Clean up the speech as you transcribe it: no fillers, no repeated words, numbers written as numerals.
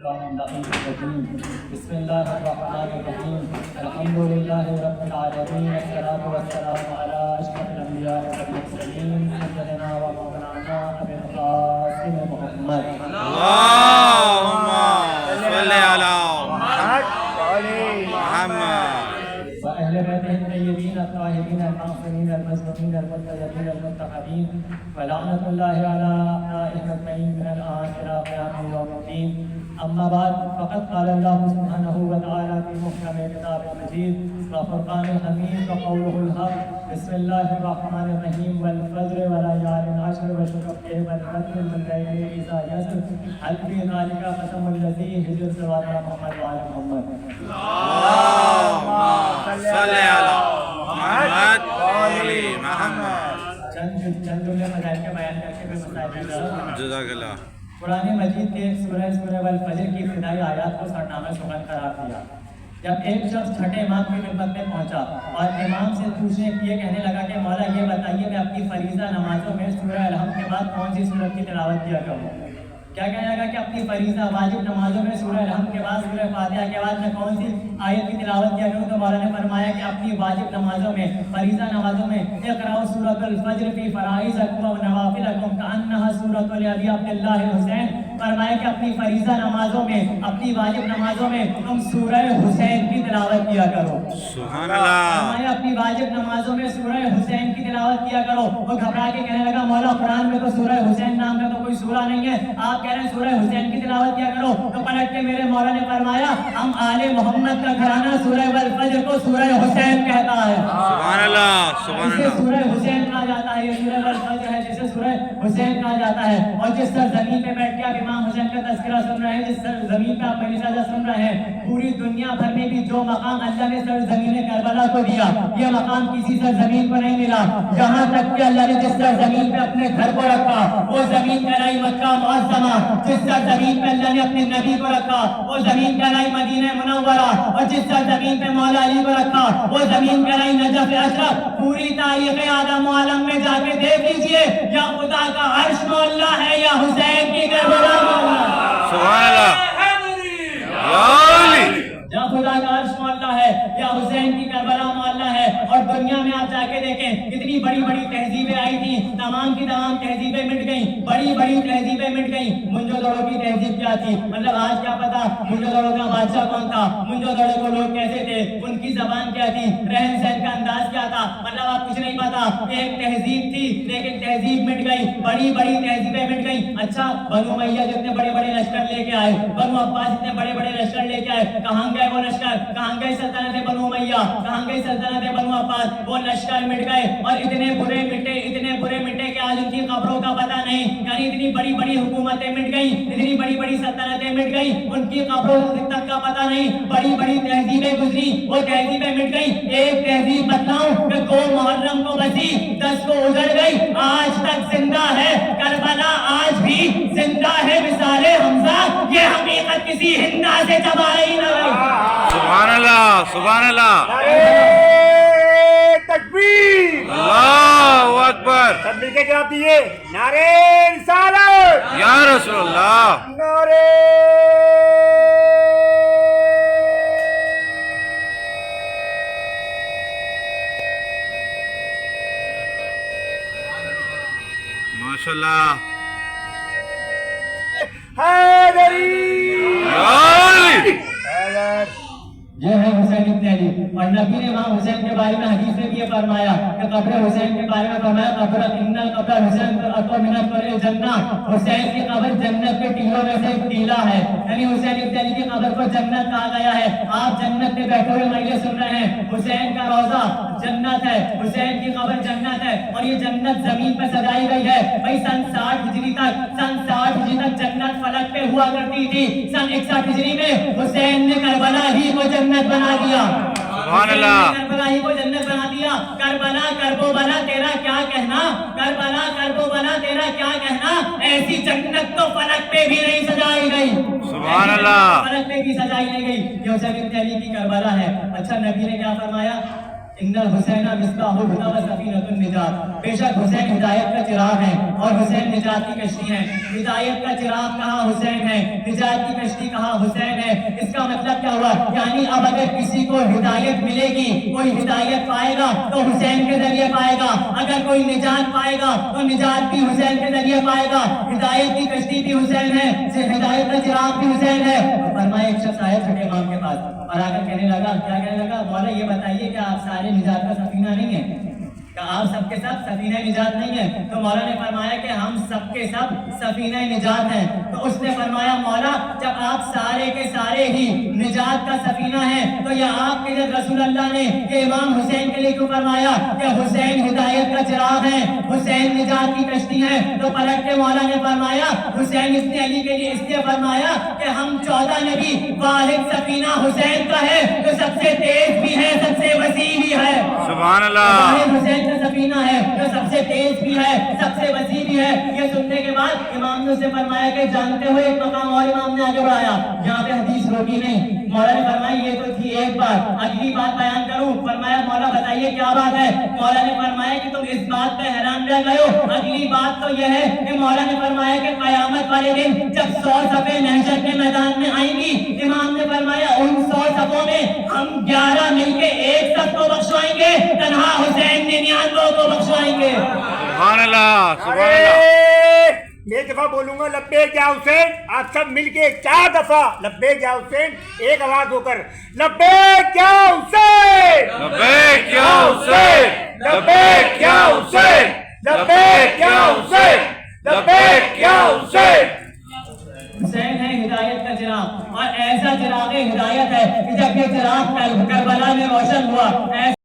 بسم الله الرحمن الرحيم الحمد لله رب العالمين والصلاة والسلام على أشرف الأنبياء والمرسلين سيدنا ومولانا أبي القاسم محمد اللهم صل على محمد وأهل بيته الطيبين الطاهرين المعصومين المظلومين المرتضين المنتخبين ولعنة الله على أعدائهم أجمعين من الآن إلى قيام يوم الدين. أما بعد فقد قال الله سبحانه وتعالى في محكم كتاب المجيد وفرقان الحميد وقوله الحق بسم الله الرحمن الرحيم والفجر وليال عشر والشفع والقدر والليل إذا يسر هل في ذلك قسم الذي هجر سواد محمد وعلى محمد. اللهم صل على محمد وعلى محمد. چند جملے مزائل کے بیان کر کے پھر مسائل جزاک اللہ. قرآن مجید کے سورہ والفجر کی ابتدائی آیات کو سرنامہ سخن قرار دیا. جب ایک شخص چھٹے امام کی خدمت میں پہنچا اور امام سے پوچھنے یہ کہنے لگا کہ مولا یہ بتائیے میں اپنی فریضہ نمازوں میں سورہ الحمد کے بعد کون سی سورت کی تلاوت کیا کروں؟ کیا کہنے لگا کہ اپنی فریضہ واجب نمازوں میں سورہ الحمد کے بعد سورہ فاتحہ کے بعد میں کون سی آیت کی تلاوت کیا کروں؟ تو مولا نے فرمایا کہ اپنی واجب نمازوں میں فریضہ نمازوں میں اقرأوا سورۃ الفجر فی فرائضکم و نوافلکم کأنہا سورۃ لأبی عبداللہ الحسین. فرمایا کہ اپنی فریضہ نمازوں میں اپنی واجب نمازوں میں تم سورہ حسین کی تلاوت کیا کرو. سبحان اللہ. فرمایا اپنی واجب نمازوں میں سورہ حسین کی تلاوت کیا کرو. وہ گھبرا کے کہنے لگا مولا قرآن میں تو سورہ حسین نام کا تو کوئی سورہ نہیں ہے, آپ کہہ رہے ہیں سورہ حسین کی تلاوت کیا کرو. تو پلٹ کے میرے مولا نے فرمایا ہم آل محمد کا گھرانہ سورہ والفجر کو سورہ حسین کہتا ہے. سبحان اللہ. سبحان اسے اللہ. سورہ حسین کہا جاتا ہے. یہ سورہ والفجر ہے جسے سورہ حسین کہا جاتا ہے. اور جس سر زمین پہ بیٹھ کے آپ امام حسین کا تذکرہ سن رہے ہیں, جس سر زمین پہ آپ پہلی سجدہ سن رہے ہیں, پوری دنیا بھر میں بھی جو مقام اللہ نے سر زمین کربلا کو دیا یہ مقام کسی سر زمین کو نہیں ملا. یہاں تک کہ اللہ نے جس سر زمین پہ اپنے گھر کو رکھا وہ زمین کہلائی مکہ معظمہ. جس سر زمین پہ اللہ نے اپنے نبی کو رکھا وہ زمین کہلائی مدینہ منورہ. اور جس سر زمین پہ مولا علی کو رکھا وہ زمین کہلائی نجف اشرف. پوری تاریخ آدم و عالم میں جا کے دیکھ لیجئے یا خدا کا عرش مولا ہے یا حسین کی کربلا مولا. سبحان اللہ. یا خدا کا عرش مولا ہے یا حسین کی کربلا مولا ہے. اور دنیا میں آپ جا کے دیکھیں کتنی بڑی بڑی تہذیبیں آئی تھیں, تمام کی تمام تہذیبیں مٹ گئیں, بڑی بڑی تہذیبیں مٹ گئیں. منجو دڑو کی تہذیب کیا تھی, مطلب آج کیا پتا منجو دڑو کا بادشاہ کون تھا, منجو دڑو کو لوگ کیسے تھے, ان کی زبان کیا تھی, رہن سہن کا انداز کیا تھا, مطلب آپ کچھ نہیں پتا. ایک تہذیب تھی لیکن تہذیب مٹ گئی, بڑی بڑی تہذیبیں مٹ گئیں. اچھا بنو امیہ جتنے بڑے بڑے لشکر لے کے آئے, بنو عباس جتنے بڑے بڑے لشکر لے کے آئے, کہاں گئے وہ لشکر؟ کہاں گئے سلطنت بنو امیہ؟ کہاں گئی سلطنت بنو عباس؟ وہ لشکر مٹ گئے اور اتنے برے مٹے کہ آج ان کی قبروں کا پتہ نہیں. یعنی اتنی بڑی بڑی حکومتیں مٹ گئیں, اتنی بڑی بڑی سلطنتیں مٹ گئیں, ان کی قبروں تک کا پتہ نہیں. بڑی بڑی تہذیبیں گزری, وہ تہذیبیں مٹ گئیں. ایک تہذیب بتلاؤں کہ 2 محرم کو بسی, 10 کو اجڑ گئی, آج تک زندہ ہے. کربلا آج بھی زندہ ہے. مثال حمزہ یہ حقیقت کسی ہندا سے چبائی نہ گئی. سبحان اللہ. سبحان اللہ. تکبیر. اللہ اکبر. سب مل کے جواب دیے نعرے رسالت یا رسول اللہ. نعرے ماشاءاللہ. حیدری. حیدر. یہ ہے حسین ابن علی. اور نبی نے امام حسین کے بارے میں حدیث میں بھی یہ فرمایا کہ قبر حسین کے بارے میں فرمایا قبر ان قبر حسین اطول من قبر جنہ. حسین کی قبر جنت کے ٹیلوں میں سے ایک ٹیلا ہے. یعنی حسین ابن علی کی قبر کو جنت کہا گیا ہے. آپ جنت میں بیٹھے ہوئے مجلس سن رہے ہیں, حسین کا روضہ جنت ہے, حسین کی قبر جنت ہے. اور یہ جنت زمین پہ سجائی گئی ہے. بھائی سن 60 ہجری تک جنت فلک پہ ہوا کرتی تھی. سن 61 ہجری میں حسین نے کربلا ہی کو جنت بنا دیا. سبحان اللہ. کربلا ہی کو جنت بنا دیا. کربلا کربو بلا تیرا کیا کہنا, کربلا کربو بلا تیرا کیا کہنا. ایسی جنت تو فلک پہ بھی نہیں سجائی گئی. سبحان اللہ. فلک پہ بھی سجائی نہیں گئی. یہ حسین ابن علی کی کربلا ہے. اچھا نبی نے کیا فرمایا ان الحسین مصباح الہدی و سفینۃ النجات، بے شک حسین ہدایت کا چراغ ہے اور حسین نجات کی کشتی ہے۔ ہدایت کا چراغ کہاں حسین ہے، نجات کی کشتی کہاں حسین ہے۔ اس کا مطلب کیا ہوا؟ یعنی اب اگر کسی کو ہدایت ملے گی، کوئی ہدایت پائے گا تو حسین کے ذریعے پائے گا، اگر کوئی نجات پائے گا تو نجات بھی حسین کے ذریعے پائے گا۔ ہدایت کی کشتی بھی حسین ہے، ہدایت کا چراغ بھی حسین ہے۔ فرمایا ایک شخص آیا چھٹے امام کے پاس اور آ کر کہنے لگا، کیا کہنے لگا؟ مولا یہ بتائیے کہ آپ سارے نجات کا سفینہ نہیں ہیں، کہ آپ سب کے سب سفینہ نجات نہیں ہیں؟ تو مولا نے فرمایا کہ ہم سب کے سب سفینہ نجات ہیں۔ تو اس نے فرمایا مولا جب آپ سارے کے سارے ہی نجات کا سفینہ ہیں تو یہ آپ کے جب رسول اللہ نے کہ امام حسین کے لیے کیوں فرمایا کہ حسین ہدایت کا چراغ ہے، حسین نجات کی کشتی ہے؟ تو پلٹ کے مولا نے فرمایا حسین ابن علی کے لیے اس لیے فرمایا کہ ہم 14 نبی واحد سفینہ حسین کا ہے جو سب سے تیز بھی ہے، سب سے وسیع بھی ہے۔ سبحان اللہ، واحد حسین کا سفینہ ہے جو سب سے تیز بھی ہے، سب سے وسیع بھی ہے۔ یہ سننے کے بعد امام نے اسے فرمایا کہ جانتے ہوئے ایک مقام اور امام نے آگے بڑھایا، یہاں پہ حدیث روکی نہیں۔ مولا نے فرمایا یہ تو تھی ایک بات، اگلی بات بیان کروں؟ فرمایا مولا بتائیے کیا بات ہے؟ مولا نے فرمایا کہ تم اس بات پہ حیران رہ گئے ہو، اگلی بات تو یہ ہے کہ مولا نے فرمایا کہ قیامت والے دن جب 100 صفیں محشر کے میدان میں آئیں گی، امام نے فرمایا ان 100 صفوں میں ہم 11 مل کے ایک صف کو بخشوائیں گے، تنہا حسین 99 کو بخشوائیں گے۔ سبحان اللہ، سبحان اللہ۔ ارے ایک دفعہ بولوں گا لبیک یا حسین، آپ سب مل کے 4 دفعہ لبیک یا حسین، ایک آواز ہو کر لبیک یا حسین، لبیک یا حسین، لبیک یا حسین، لبیک یا حسین، لبیک یا حسین۔ حسین ہے ہدایت کا چراغ، اور ایسا چراغ ہدایت ہے کہ جب یہ چراغ کربلا میں روشن ہوا،